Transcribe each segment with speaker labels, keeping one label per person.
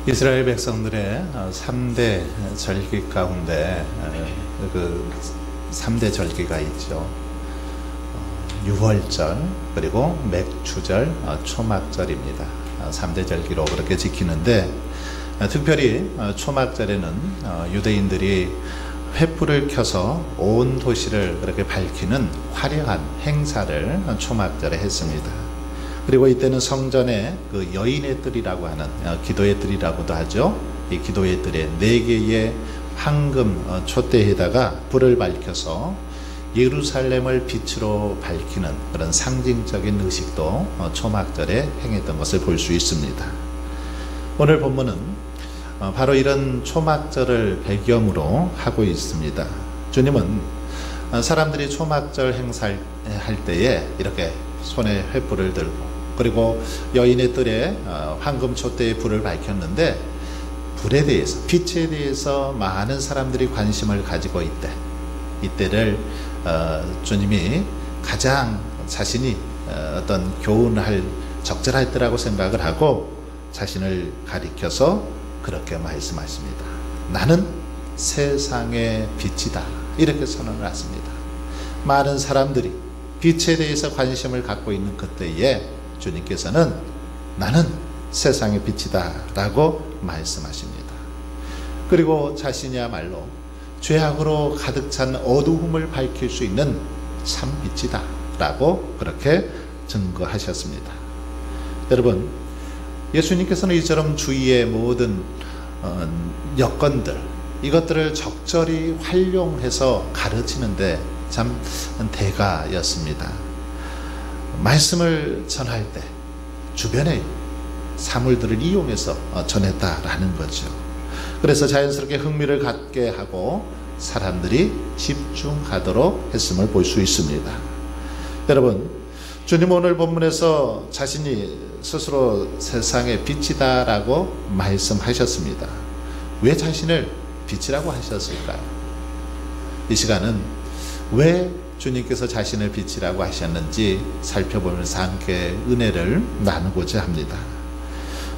Speaker 1: 이스라엘 백성들의 3대 절기 가운데 그 3대 절기가 있죠. 유월절, 그리고 맥주절, 초막절입니다. 3대 절기로 그렇게 지키는데, 특별히 초막절에는 유대인들이 횃불을 켜서 온 도시를 그렇게 밝히는 화려한 행사를 초막절에 했습니다. 그리고 이때는 성전에 그 여인의 뜰이라고 하는 기도의 뜰이라고도 하죠. 이 기도의 뜰에 4개의 황금 촛대에다가 불을 밝혀서 예루살렘을 빛으로 밝히는 그런 상징적인 의식도 초막절에 행했던 것을 볼 수 있습니다. 오늘 본문은 바로 이런 초막절을 배경으로 하고 있습니다. 주님은 사람들이 초막절 행사할 때에 이렇게 손에 횃불을 들고, 그리고 여인의 뜰에 황금 촛대에 불을 밝혔는데, 불에 대해서, 빛에 대해서 많은 사람들이 관심을 가지고 있대. 이때를 주님이 가장 자신이 어떤 교훈할 적절할 때라고 생각을 하고 자신을 가리켜서 그렇게 말씀하십니다. 나는 세상의 빛이다, 이렇게 선언을 하십니다. 많은 사람들이 빛에 대해서 관심을 갖고 있는 그때에 주님께서는 나는 세상의 빛이다 라고 말씀하십니다. 그리고 자신이야말로 죄악으로 가득 찬 어두움을 밝힐 수 있는 참 빛이다 라고 그렇게 증거하셨습니다. 여러분, 예수님께서는 이처럼 주위의 모든 여건들, 이것들을 적절히 활용해서 가르치는데 참 대가였습니다. 말씀을 전할 때 주변의 사물들을 이용해서 전했다라는 거죠. 그래서 자연스럽게 흥미를 갖게 하고 사람들이 집중하도록 했음을 볼 수 있습니다. 여러분, 주님 오늘 본문에서 자신이 스스로 세상의 빛이다 라고 말씀하셨습니다. 왜 자신을 빛이라고 하셨을까요? 이 시간은 왜 주님께서 자신을 빛이라고 하셨는지 살펴보면서 함께 은혜를 나누고자 합니다.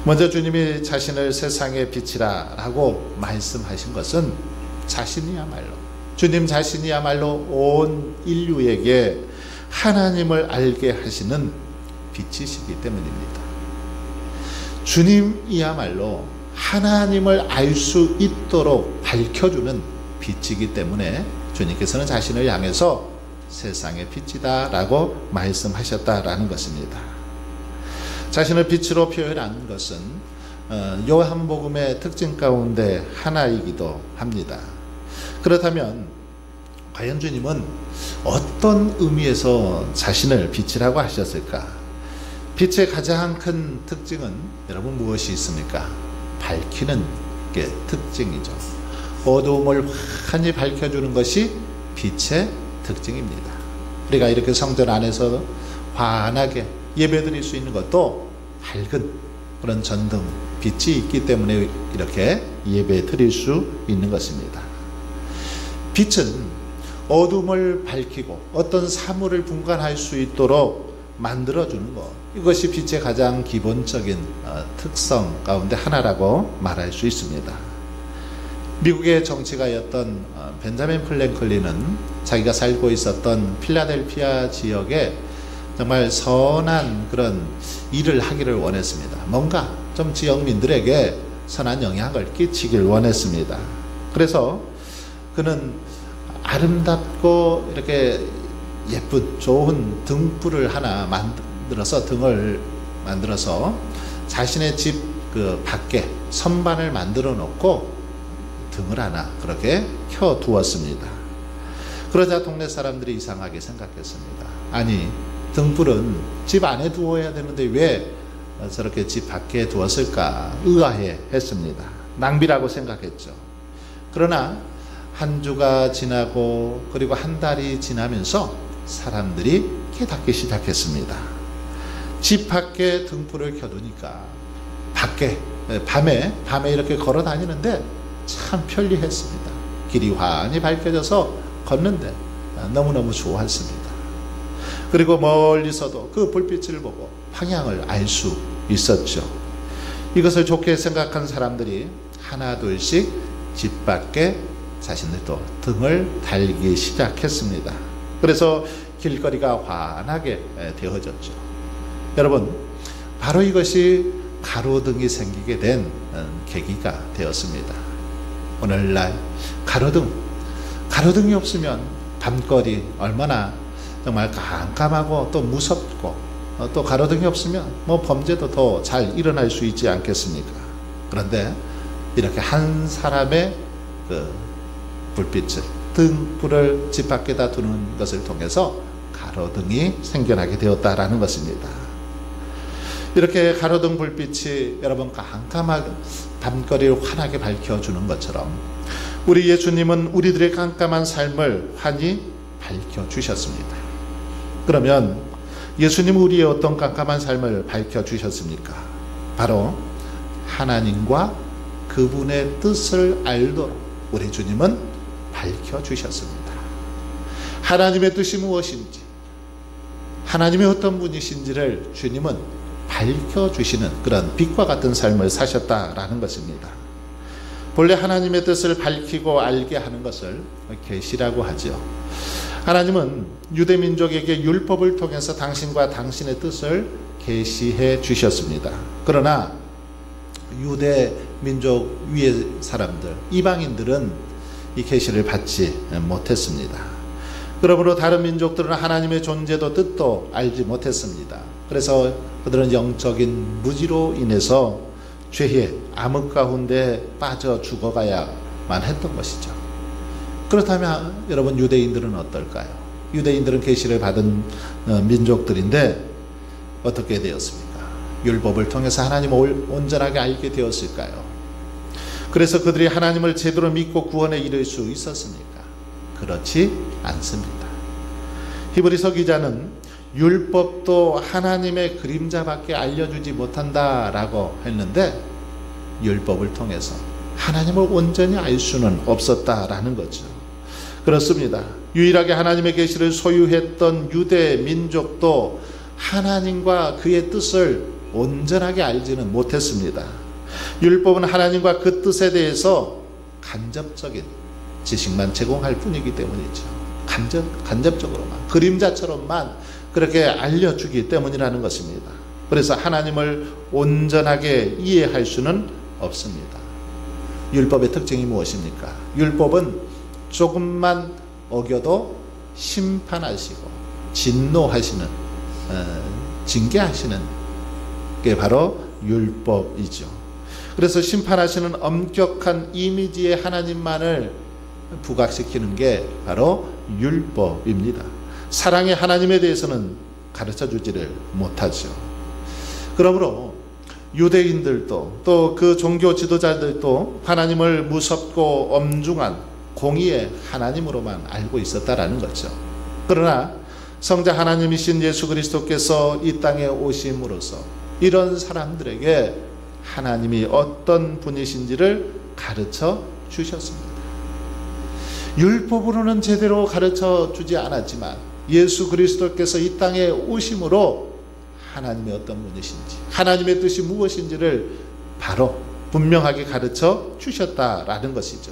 Speaker 1: 먼저 주님이 자신을 세상의 빛이라고 말씀하신 것은 주님 자신이야말로 온 인류에게 하나님을 알게 하시는 빛이시기 때문입니다. 주님이야말로 하나님을 알 수 있도록 밝혀주는 빛이기 때문에 주님께서는 자신을 향해서 세상의 빛이다 라고 말씀하셨다라는 것입니다. 자신을 빛으로 표현한 것은 요한복음의 특징 가운데 하나이기도 합니다. 그렇다면 과연 주님은 어떤 의미에서 자신을 빛이라고 하셨을까? 빛의 가장 큰 특징은 여러분 무엇이 있습니까? 밝히는 게 특징이죠. 어두움을 환히 밝혀주는 것이 빛의 특징입니다. 우리가 이렇게 성전 안에서 환하게 예배드릴 수 있는 것도 밝은 그런 전등, 빛이 있기 때문에 이렇게 예배 드릴 수 있는 것입니다. 빛은 어둠을 밝히고 어떤 사물을 분간할 수 있도록 만들어주는 것, 이것이 빛의 가장 기본적인 특성 가운데 하나라고 말할 수 있습니다. 미국의 정치가였던 벤자민 프랭클린은 자기가 살고 있었던 필라델피아 지역에 정말 선한 그런 일을 하기를 원했습니다. 뭔가 좀 지역민들에게 선한 영향을 끼치길 원했습니다. 그래서 그는 아름답고 이렇게 예쁜 좋은 등불을 하나 등을 만들어서 자신의 집 그 밖에 선반을 만들어 놓고 등을 하나 그렇게 켜두었습니다. 그러자 동네 사람들이 이상하게 생각했습니다. 아니, 등불은 집 안에 두어야 되는데 왜 저렇게 집 밖에 두었을까 의아해 했습니다. 낭비라고 생각했죠. 그러나 한 주가 지나고 그리고 한 달이 지나면서 사람들이 깨닫기 시작했습니다. 집 밖에 등불을 켜두니까 밤에 이렇게 걸어 다니는데 참 편리했습니다. 길이 환히 밝혀져서 걷는데 너무너무 좋았습니다. 그리고 멀리서도 그 불빛을 보고 방향을 알 수 있었죠. 이것을 좋게 생각한 사람들이 하나 둘씩 집 밖에 자신들도 등을 달기 시작했습니다. 그래서 길거리가 환하게 되어졌죠. 여러분, 바로 이것이 가로등이 생기게 된 계기가 되었습니다. 오늘날 가로등이 없으면 밤거리 얼마나 정말 깜깜하고 또 무섭고, 또 가로등이 없으면 범죄도 더 잘 일어날 수 있지 않겠습니까? 그런데 이렇게 한 사람의 그 불빛을, 등불을 집 밖에다 두는 것을 통해서 가로등이 생겨나게 되었다라는 것입니다. 이렇게 가로등 불빛이 여러분 깜깜하게 밤거리를 환하게 밝혀주는 것처럼 우리 예수님은 우리들의 깜깜한 삶을 환히 밝혀주셨습니다. 그러면 예수님은 우리의 어떤 깜깜한 삶을 밝혀주셨습니까? 바로 하나님과 그분의 뜻을 알도록 우리 주님은 밝혀주셨습니다. 하나님의 뜻이 무엇인지, 하나님의 어떤 분이신지를 주님은 밝혀주시는 그런 빛과 같은 삶을 사셨다라는 것입니다. 본래 하나님의 뜻을 밝히고 알게 하는 것을 계시라고 하죠. 하나님은 유대민족에게 율법을 통해서 당신과 당신의 뜻을 계시해 주셨습니다. 그러나 유대민족 위의 사람들, 이방인들은 이 계시를 받지 못했습니다. 그러므로 다른 민족들은 하나님의 존재도 뜻도 알지 못했습니다. 그래서 그들은 영적인 무지로 인해서 죄의 암흑 가운데 빠져 죽어가야만 했던 것이죠. 그렇다면 여러분, 유대인들은 어떨까요? 유대인들은 계시를 받은 민족들인데 어떻게 되었습니까? 율법을 통해서 하나님을 온전하게 알게 되었을까요? 그래서 그들이 하나님을 제대로 믿고 구원에 이를 수 있었습니까? 그렇지 않습니다. 히브리서 기자는 율법도 하나님의 그림자밖에 알려주지 못한다라고 했는데 율법을 통해서 하나님을 온전히 알 수는 없었다라는 거죠. 그렇습니다. 유일하게 하나님의 계시를 소유했던 유대 민족도 하나님과 그의 뜻을 온전하게 알지는 못했습니다. 율법은 하나님과 그 뜻에 대해서 간접적인 지식만 제공할 뿐이기 때문이죠. 간접적으로만, 그림자처럼만 그렇게 알려주기 때문이라는 것입니다. 그래서 하나님을 온전하게 이해할 수는 없습니다. 율법의 특징이 무엇입니까? 율법은 조금만 어겨도 심판하시고 진노하시는, 징계하시는 게 바로 율법이죠. 그래서 심판하시는 엄격한 이미지의 하나님만을 부각시키는 게 바로 율법입니다. 사랑의 하나님에 대해서는 가르쳐 주지를 못하죠. 그러므로 유대인들도 또 그 종교 지도자들도 하나님을 무섭고 엄중한 공의의 하나님으로만 알고 있었다라는 거죠. 그러나 성자 하나님이신 예수 그리스도께서 이 땅에 오심으로써 이런 사람들에게 하나님이 어떤 분이신지를 가르쳐 주셨습니다. 율법으로는 제대로 가르쳐 주지 않았지만 예수 그리스도께서 이 땅에 오심으로 하나님의 어떤 분이신지, 하나님의 뜻이 무엇인지를 바로 분명하게 가르쳐 주셨다라는 것이죠.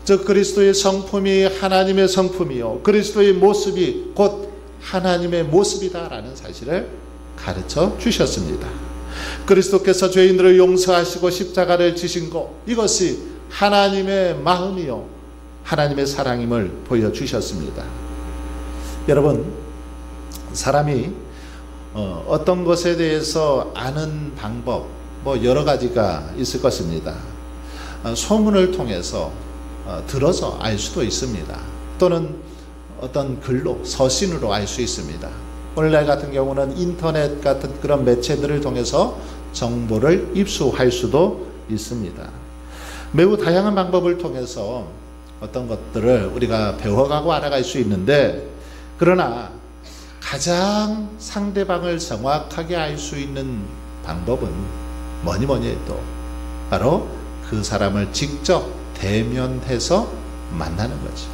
Speaker 1: 즉 그리스도의 성품이 하나님의 성품이요, 그리스도의 모습이 곧 하나님의 모습이다라는 사실을 가르쳐 주셨습니다. 그리스도께서 죄인들을 용서하시고 십자가를 지신 것, 이것이 하나님의 마음이요 하나님의 사랑임을 보여주셨습니다. 여러분, 사람이 어떤 것에 대해서 아는 방법 여러 가지가 있을 것입니다. 소문을 통해서 들어서 알 수도 있습니다. 또는 어떤 글로, 서신으로 알 수 있습니다. 오늘날 같은 경우는 인터넷 같은 그런 매체들을 통해서 정보를 입수할 수도 있습니다. 매우 다양한 방법을 통해서 어떤 것들을 우리가 배워가고 알아갈 수 있는데, 그러나 가장 상대방을 정확하게 알 수 있는 방법은 뭐니 해도 바로 그 사람을 직접 대면해서 만나는 거죠.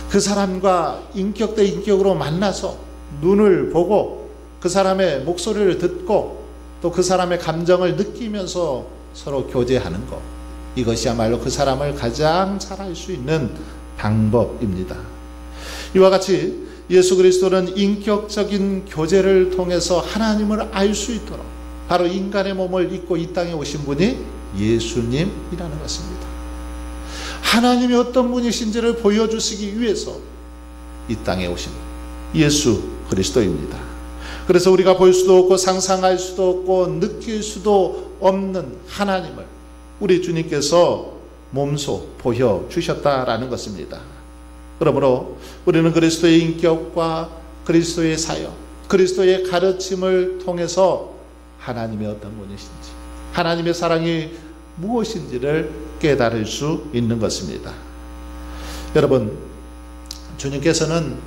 Speaker 1: 그 사람과 인격 대 인격으로 만나서 눈을 보고 그 사람의 목소리를 듣고 또 그 사람의 감정을 느끼면서 서로 교제하는 것, 이것이야말로 그 사람을 가장 잘 알 수 있는 방법입니다. 이와 같이 예수 그리스도는 인격적인 교제를 통해서 하나님을 알 수 있도록 바로 인간의 몸을 입고 이 땅에 오신 분이 예수님이라는 것입니다. 하나님이 어떤 분이신지를 보여주시기 위해서 이 땅에 오신 예수 그리스도입니다. 그래서 우리가 볼 수도 없고 상상할 수도 없고 느낄 수도 없는 하나님을 우리 주님께서 몸소 보여주셨다라는 것입니다. 그러므로 우리는 그리스도의 인격과 그리스도의 사역, 그리스도의 가르침을 통해서 하나님의 어떤 분이신지, 하나님의 사랑이 무엇인지를 깨달을 수 있는 것입니다. 여러분, 주님께서는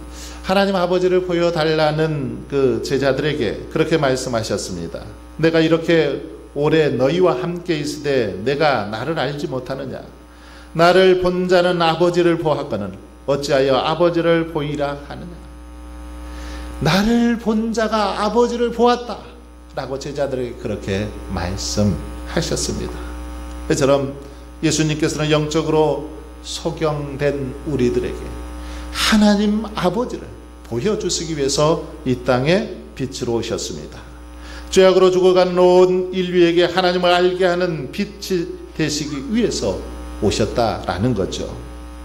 Speaker 1: 하나님 아버지를 보여달라는 그 제자들에게 그렇게 말씀하셨습니다. 내가 이렇게 오래 너희와 함께 있으되 내가 나를 알지 못하느냐? 나를 본 자는 아버지를 보았거늘 어찌하여 아버지를 보이라 하느냐? 나를 본 자가 아버지를 보았다 라고 제자들에게 그렇게 말씀하셨습니다. 이처럼 예수님께서는 영적으로 소경된 우리들에게 하나님 아버지를 보여주시기 위해서 이 땅에 빛으로 오셨습니다. 죄악으로 죽어가는 온 인류에게 하나님을 알게 하는 빛이 되시기 위해서 오셨다라는 거죠.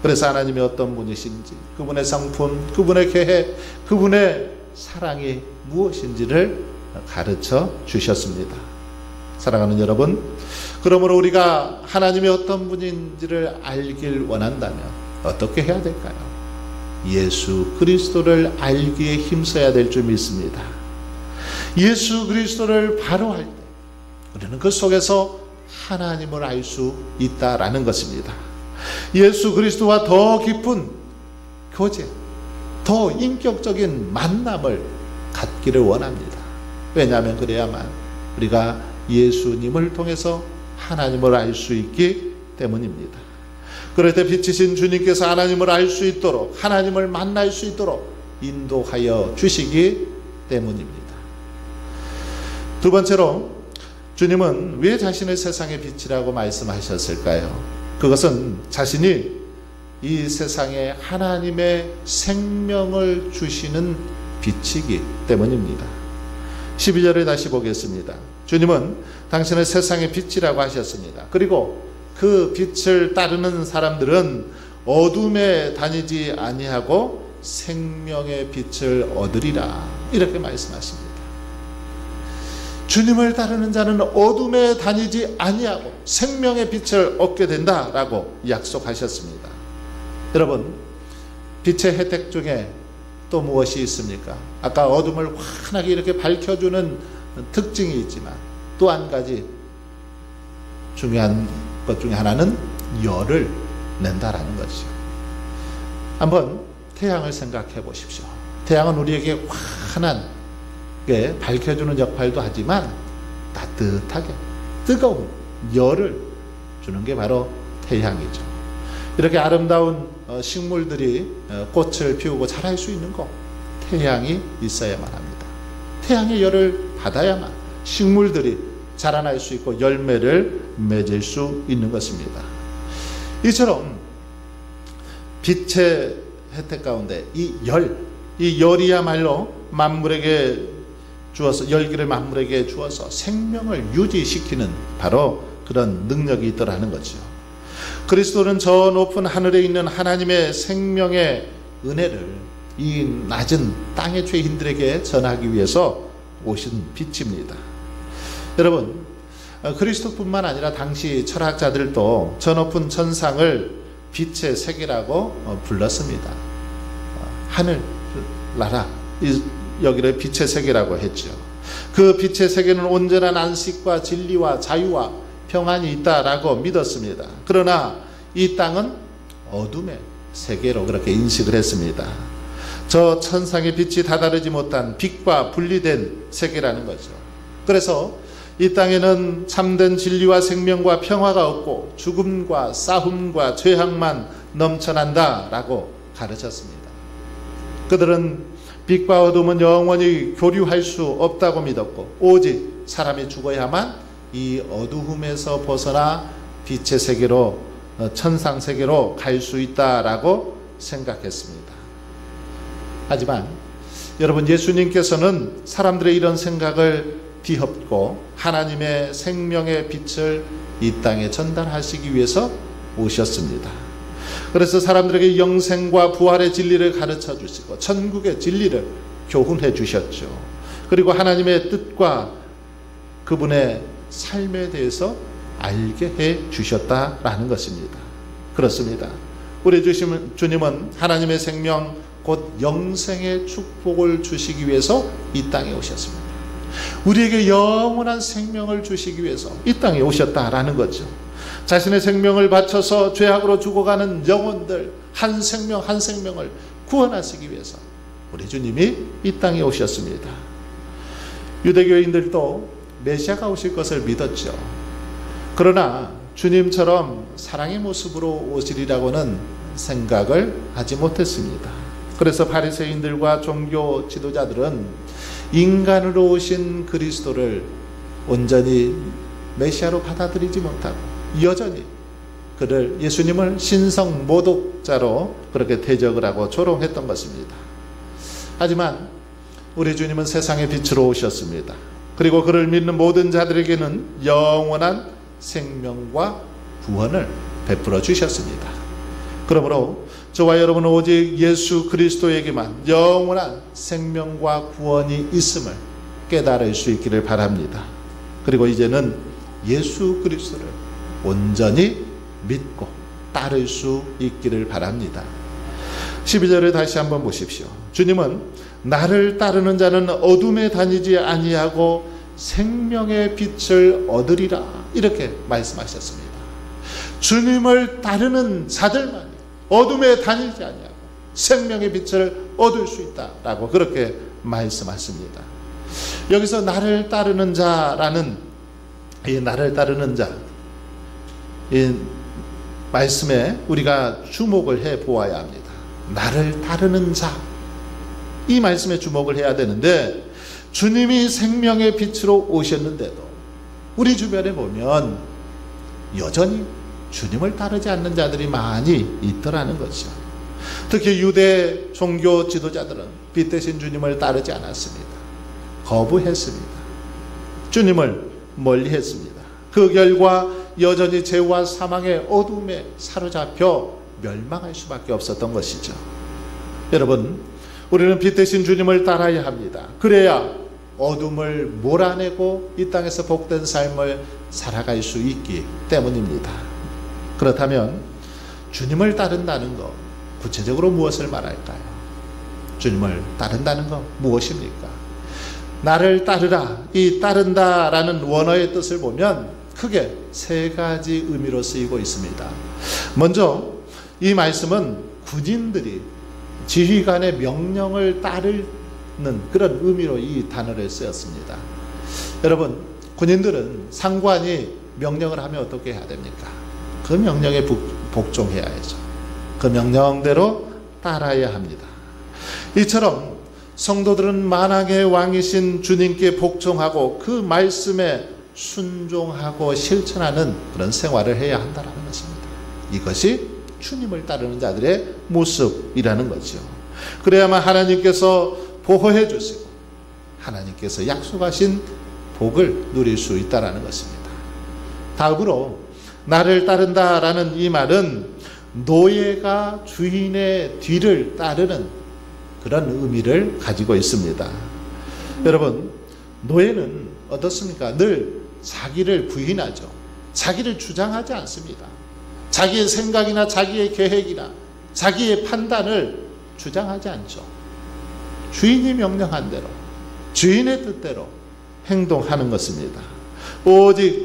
Speaker 1: 그래서 하나님이 어떤 분이신지, 그분의 성품, 그분의 계획, 그분의 사랑이 무엇인지를 가르쳐 주셨습니다. 사랑하는 여러분, 그러므로 우리가 하나님이 어떤 분인지를 알길 원한다면 어떻게 해야 될까요? 예수 그리스도를 알기에 힘써야 될 줄 믿습니다. 예수 그리스도를 바로 알 때 우리는 그 속에서 하나님을 알 수 있다라는 것입니다. 예수 그리스도와 더 깊은 교제, 더 인격적인 만남을 갖기를 원합니다. 왜냐하면 그래야만 우리가 예수님을 통해서 하나님을 알 수 있기 때문입니다. 그럴 때 빛이신 주님께서 하나님을 알 수 있도록, 하나님을 만날 수 있도록 인도하여 주시기 때문입니다. 두 번째로, 주님은 왜 자신을 세상의 빛이라고 말씀하셨을까요? 그것은 자신이 이 세상에 하나님의 생명을 주시는 빛이기 때문입니다. 12절을 다시 보겠습니다. 주님은 당신을 세상의 빛이라고 하셨습니다. 그리고 그 빛을 따르는 사람들은 어둠에 다니지 아니하고 생명의 빛을 얻으리라, 이렇게 말씀하십니다. 주님을 따르는 자는 어둠에 다니지 아니하고 생명의 빛을 얻게 된다라고 약속하셨습니다. 여러분, 빛의 혜택 중에 또 무엇이 있습니까? 아까 어둠을 환하게 이렇게 밝혀주는 특징이 있지만 또 한 가지 중요한 것 중에 하나는 열을 낸다라는 것이죠. 한번 태양을 생각해 보십시오. 태양은 우리에게 환하게 밝혀주는 역할도 하지만 따뜻하게 뜨거운 열을 주는 게 바로 태양이죠. 이렇게 아름다운 식물들이 꽃을 피우고 자랄 수 있는 것, 태양이 있어야만 합니다. 태양의 열을 받아야만 식물들이 자라날 수 있고 열매를 맺을 수 있는 것입니다. 이처럼 빛의 혜택 가운데 이 열이야말로 만물에게 주어서, 열기를 만물에게 주어서 생명을 유지시키는 바로 그런 능력이 있더라는 거죠. 그리스도는 저 높은 하늘에 있는 하나님의 생명의 은혜를 이 낮은 땅의 죄인들에게 전하기 위해서 오신 빛입니다. 여러분, 그리스도뿐만 아니라 당시 철학자들도 저 높은 천상을 빛의 세계라고 불렀습니다. 하늘 나라, 여기를 빛의 세계라고 했죠. 그 빛의 세계는 온전한 안식과 진리와 자유와 평안이 있다라고 믿었습니다. 그러나 이 땅은 어둠의 세계로 그렇게 인식을 했습니다. 저 천상의 빛이 다다르지 못한 빛과 분리된 세계라는 거죠. 그래서 이 땅에는 참된 진리와 생명과 평화가 없고 죽음과 싸움과 죄악만 넘쳐난다라고 가르쳤습니다. 그들은 빛과 어둠은 영원히 교류할 수 없다고 믿었고 오직 사람이 죽어야만 이 어두움에서 벗어나 빛의 세계로, 천상 세계로 갈 수 있다라고 생각했습니다. 하지만 여러분, 예수님께서는 사람들의 이런 생각을 뒤엎고 하나님의 생명의 빛을 이 땅에 전달하시기 위해서 오셨습니다. 그래서 사람들에게 영생과 부활의 진리를 가르쳐 주시고 천국의 진리를 교훈해 주셨죠. 그리고 하나님의 뜻과 그분의 삶에 대해서 알게 해 주셨다라는 것입니다. 그렇습니다. 우리 주님은 하나님의 생명 곧 영생의 축복을 주시기 위해서 이 땅에 오셨습니다. 우리에게 영원한 생명을 주시기 위해서 이 땅에 오셨다라는 거죠. 자신의 생명을 바쳐서 죄악으로 죽어가는 영혼들 한 생명 한 생명을 구원하시기 위해서 우리 주님이 이 땅에 오셨습니다. 유대교인들도 메시아가 오실 것을 믿었죠. 그러나 주님처럼 사랑의 모습으로 오시리라고는 생각을 하지 못했습니다. 그래서 바리새인들과 종교 지도자들은 인간으로 오신 그리스도를 온전히 메시아로 받아들이지 못하고 여전히 그를, 예수님을 신성 모독자로 그렇게 대적을 하고 조롱했던 것입니다. 하지만 우리 주님은 세상의 빛으로 오셨습니다. 그리고 그를 믿는 모든 자들에게는 영원한 생명과 구원을 베풀어 주셨습니다. 그러므로 저와 여러분은 오직 예수 그리스도에게만 영원한 생명과 구원이 있음을 깨달을 수 있기를 바랍니다. 그리고 이제는 예수 그리스도를 온전히 믿고 따를 수 있기를 바랍니다. 12절을 다시 한번 보십시오. 주님은 나를 따르는 자는 어둠에 다니지 아니하고 생명의 빛을 얻으리라 이렇게 말씀하셨습니다. 주님을 따르는 자들만 어둠에 다니지 아니하고 생명의 빛을 얻을 수 있다라고 그렇게 말씀하십니다. 여기서 나를 따르는 자라는 이 나를 따르는 자, 이 말씀에 우리가 주목을 해 보아야 합니다. 나를 따르는 자, 이 말씀에 주목을 해야 되는데, 주님이 생명의 빛으로 오셨는데도 우리 주변에 보면 여전히 주님을 따르지 않는 자들이 많이 있더라는 거죠. 특히 유대 종교 지도자들은 빛 대신 주님을 따르지 않았습니다. 거부했습니다. 주님을 멀리했습니다. 그 결과 여전히 죄와 사망의 어둠에 사로잡혀 멸망할 수밖에 없었던 것이죠. 여러분, 우리는 빛 대신 주님을 따라야 합니다. 그래야 어둠을 몰아내고 이 땅에서 복된 삶을 살아갈 수 있기 때문입니다. 그렇다면 주님을 따른다는 것, 구체적으로 무엇을 말할까요? 주님을 따른다는 것 무엇입니까? 나를 따르라, 이 따른다라는 원어의 뜻을 보면 크게 세 가지 의미로 쓰이고 있습니다. 먼저 이 말씀은 군인들이 지휘관의 명령을 따르는 그런 의미로 이 단어를 쓰였습니다. 여러분, 군인들은 상관이 명령을 하면 어떻게 해야 됩니까? 그 명령에 복종해야죠. 그 명령대로 따라야 합니다. 이처럼 성도들은 만왕의 왕이신 주님께 복종하고 그 말씀에 순종하고 실천하는 그런 생활을 해야 한다는 것입니다. 이것이 주님을 따르는 자들의 모습이라는 거죠. 그래야만 하나님께서 보호해 주시고 하나님께서 약속하신 복을 누릴 수 있다는 것입니다. 다음으로 나를 따른다라는 이 말은 노예가 주인의 뒤를 따르는 그런 의미를 가지고 있습니다. 여러분, 노예는 어떻습니까? 늘 자기를 부인하죠. 자기를 주장하지 않습니다. 자기의 생각이나 자기의 계획이나 자기의 판단을 주장하지 않죠. 주인이 명령한 대로, 주인의 뜻대로 행동하는 것입니다. 오직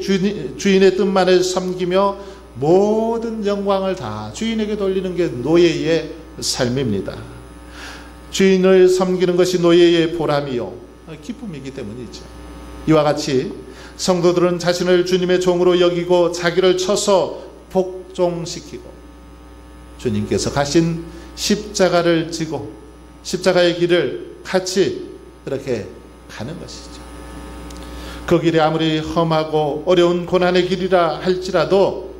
Speaker 1: 주인의 뜻만을 섬기며 모든 영광을 다 주인에게 돌리는 게 노예의 삶입니다. 주인을 섬기는 것이 노예의 보람이요 기쁨이기 때문이죠. 이와 같이 성도들은 자신을 주님의 종으로 여기고 자기를 쳐서 복종시키고 주님께서 가신 십자가를 지고 십자가의 길을 같이 그렇게 가는 것이죠. 그 길이 아무리 험하고 어려운 고난의 길이라 할지라도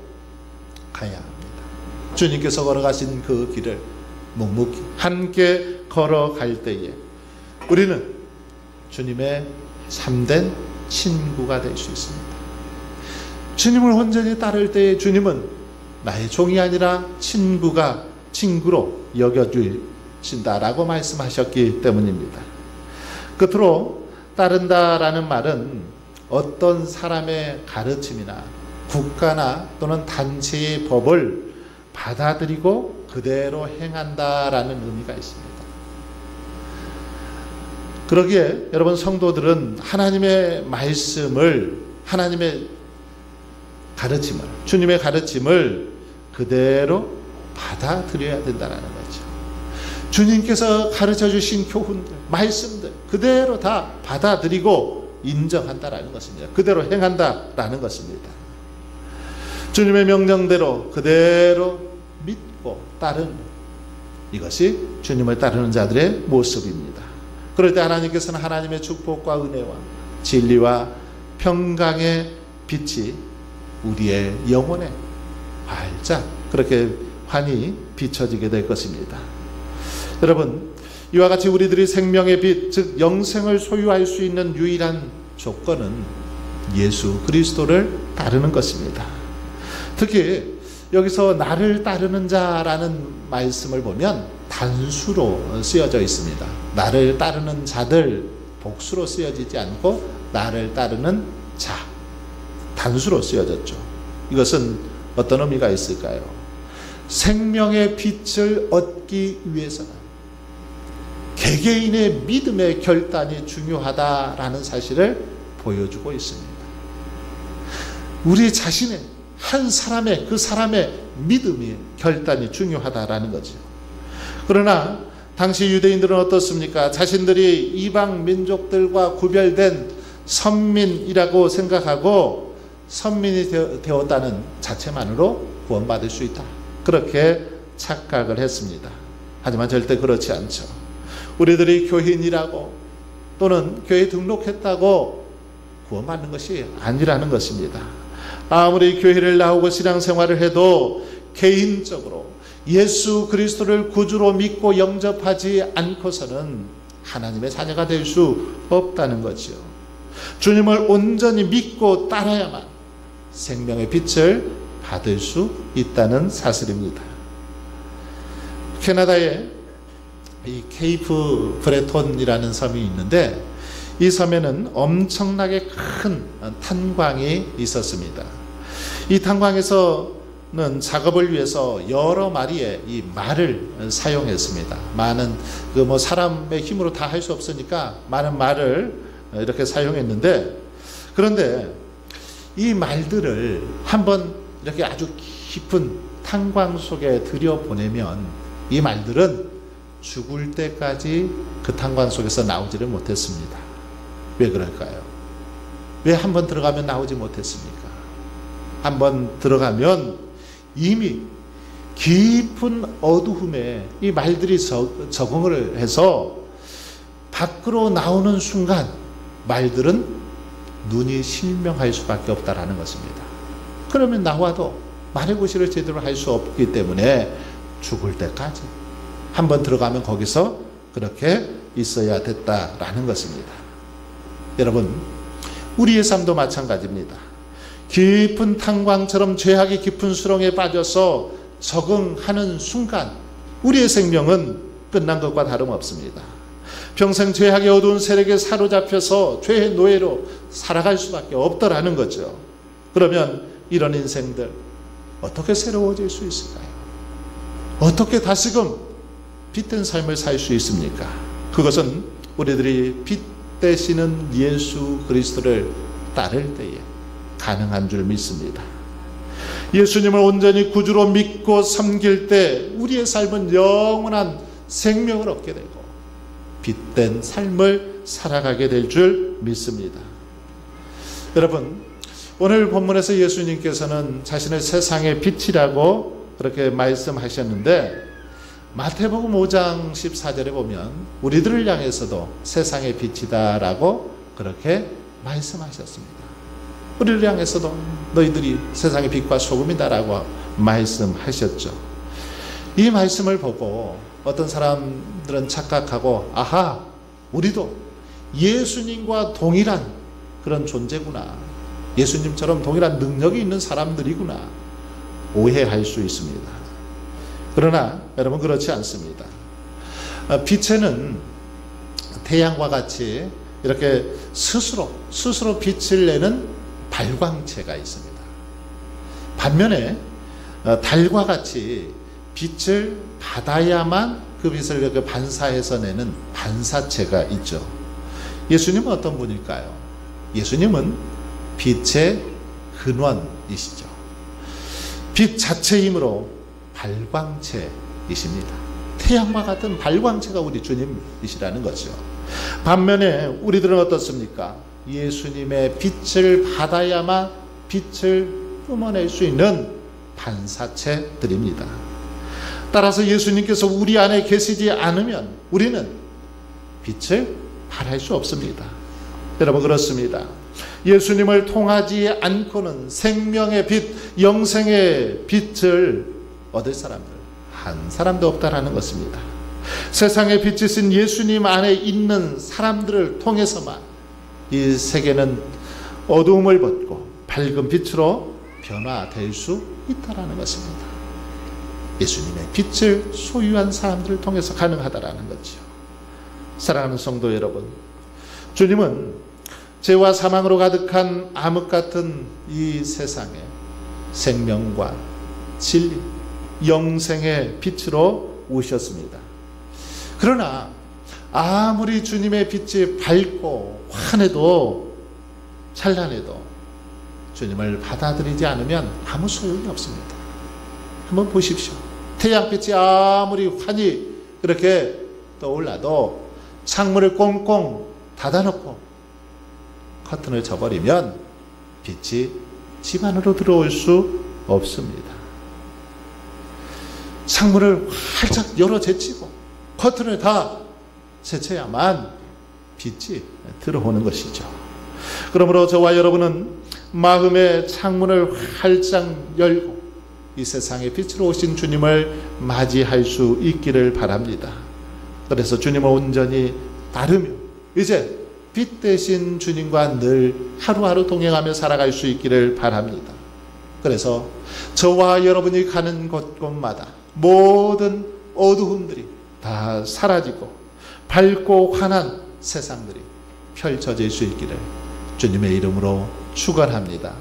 Speaker 1: 가야 합니다. 주님께서 걸어가신 그 길을 묵묵히 함께 걸어갈 때에 우리는 주님의 참된 친구가 될 수 있습니다. 주님을 온전히 따를 때에 주님은 나의 종이 아니라 친구로 여겨주신다라고 말씀하셨기 때문입니다. 끝으로 따른다라는 말은 어떤 사람의 가르침이나 국가나 또는 단체의 법을 받아들이고 그대로 행한다라는 의미가 있습니다. 그러기에 여러분 성도들은 하나님의 말씀을, 하나님의 가르침을, 주님의 가르침을 그대로 받아들여야 된다는 거죠. 주님께서 가르쳐 주신 교훈들, 말씀들 그대로 다 받아들이고 인정한다라는 것입니다. 그대로 행한다라는 것입니다. 주님의 명령대로 그대로 믿고 따르는, 이것이 주님을 따르는 자들의 모습입니다. 그럴 때 하나님께서는 하나님의 축복과 은혜와 진리와 평강의 빛이 우리의 영혼에 활짝 그렇게 환히 비춰지게 될 것입니다. 여러분, 이와 같이 우리들이 생명의 빛, 즉 영생을 소유할 수 있는 유일한 조건은 예수 그리스도를 따르는 것입니다. 특히 여기서 나를 따르는 자라는 말씀을 보면 단수로 쓰여져 있습니다. 나를 따르는 자들, 복수로 쓰여지지 않고 나를 따르는 자, 단수로 쓰여졌죠. 이것은 어떤 의미가 있을까요? 생명의 빛을 얻기 위해서는 개개인의 믿음의 결단이 중요하다라는 사실을 보여주고 있습니다. 우리 자신의 한 사람의, 그 사람의 믿음이, 결단이 중요하다라는 거죠. 그러나 당시 유대인들은 어떻습니까? 자신들이 이방 민족들과 구별된 선민이라고 생각하고 선민이 되었다는 자체만으로 구원받을 수 있다, 그렇게 착각을 했습니다. 하지만 절대 그렇지 않죠. 우리들이 교인이라고 또는 교회에 등록했다고 구원받는 것이 아니라는 것입니다. 아무리 교회를 나오고 신앙생활을 해도 개인적으로 예수 그리스도를 구주로 믿고 영접하지 않고서는 하나님의 자녀가 될 수 없다는 거죠. 주님을 온전히 믿고 따라야만 생명의 빛을 받을 수 있다는 사실입니다. 캐나다에 이 케이프 브레톤이라는 섬이 있는데 이 섬에는 엄청나게 큰 탄광이 있었습니다. 이 탄광에서는 작업을 위해서 여러 마리의 이 말을 사용했습니다. 많은 사람의 힘으로 다 할 수 없으니까 많은 말을 이렇게 사용했는데, 그런데 이 말들을 한번 이렇게 아주 깊은 탄광 속에 들여보내면 이 말들은 죽을 때까지 그 탄광 속에서 나오지를 못했습니다. 왜 그럴까요? 왜 한번 들어가면 나오지 못했습니까? 한번 들어가면 이미 깊은 어두움에 이 말들이 적응을 해서 밖으로 나오는 순간 말들은 눈이 실명할 수밖에 없다라는 것입니다. 그러면 나와도 말의 구실을 제대로 할 수 없기 때문에 죽을 때까지 한번 들어가면 거기서 그렇게 있어야 됐다라는 것입니다. 여러분, 우리의 삶도 마찬가지입니다. 깊은 탄광처럼 죄악이 깊은 수렁에 빠져서 적응하는 순간 우리의 생명은 끝난 것과 다름없습니다. 평생 죄악의 어두운 세력에 사로잡혀서 죄의 노예로 살아갈 수밖에 없더라는 거죠. 그러면 이런 인생들 어떻게 새로워질 수 있을까요? 어떻게 다시금 빛된 삶을 살 수 있습니까? 그것은 우리들이 빛 되시는 예수 그리스도를 따를 때에 가능한 줄 믿습니다. 예수님을 온전히 구주로 믿고 섬길 때 우리의 삶은 영원한 생명을 얻게 되고 빛된 삶을 살아가게 될 줄 믿습니다. 여러분, 오늘 본문에서 예수님께서는 자신을 세상의 빛이라고 그렇게 말씀하셨는데, 마태복음 5장 14절에 보면 우리들을 향해서도 세상의 빛이다라고 그렇게 말씀하셨습니다. 우리를 향해서도 너희들이 세상의 빛과 소금이다라고 말씀하셨죠. 이 말씀을 보고 어떤 사람들은 착각하고, 아하, 우리도 예수님과 동일한 그런 존재구나, 예수님처럼 동일한 능력이 있는 사람들이구나 오해할 수 있습니다. 그러나 여러분, 그렇지 않습니다. 빛에는 태양과 같이 이렇게 스스로 빛을 내는 발광체가 있습니다. 반면에 달과 같이 빛을 받아야만 그 빛을 이렇게 반사해서 내는 반사체가 있죠. 예수님은 어떤 분일까요? 예수님은 빛의 근원이시죠. 빛 자체의 힘으로 발광체이십니다. 태양과 같은 발광체가 우리 주님이시라는 거죠. 반면에 우리들은 어떻습니까? 예수님의 빛을 받아야만 빛을 뿜어낼 수 있는 반사체들입니다. 따라서 예수님께서 우리 안에 계시지 않으면 우리는 빛을 발할 수 없습니다. 여러분, 그렇습니다. 예수님을 통하지 않고는 생명의 빛, 영생의 빛을 얻을 사람들 한 사람도 없다라는 것입니다. 세상의 빛이신 예수님 안에 있는 사람들을 통해서만 이 세계는 어두움을 벗고 밝은 빛으로 변화될 수 있다라는 것입니다. 예수님의 빛을 소유한 사람들을 통해서 가능하다라는 거죠. 사랑하는 성도 여러분, 주님은 죄와 사망으로 가득한 암흑 같은 이 세상에 생명과 진리, 영생의 빛으로 오셨습니다. 그러나 아무리 주님의 빛이 밝고 환해도 찬란해도 주님을 받아들이지 않으면 아무 소용이 없습니다. 한번 보십시오. 태양빛이 아무리 환히 그렇게 떠올라도 창문을 꽁꽁 닫아놓고 커튼을 쳐버리면 빛이 집 안으로 들어올 수 없습니다. 창문을 활짝 열어 제치고 커튼을 다 제쳐야만 빛이 들어오는 것이죠. 그러므로 저와 여러분은 마음의 창문을 활짝 열고 이 세상에 빛으로 오신 주님을 맞이할 수 있기를 바랍니다. 그래서 주님을 온전히 따르며 이제 빛 대신 주님과 늘 하루하루 동행하며 살아갈 수 있기를 바랍니다. 그래서 저와 여러분이 가는 곳곳마다 모든 어두움들이 다 사라지고 밝고 환한 세상들이 펼쳐질 수 있기를 주님의 이름으로 축원합니다.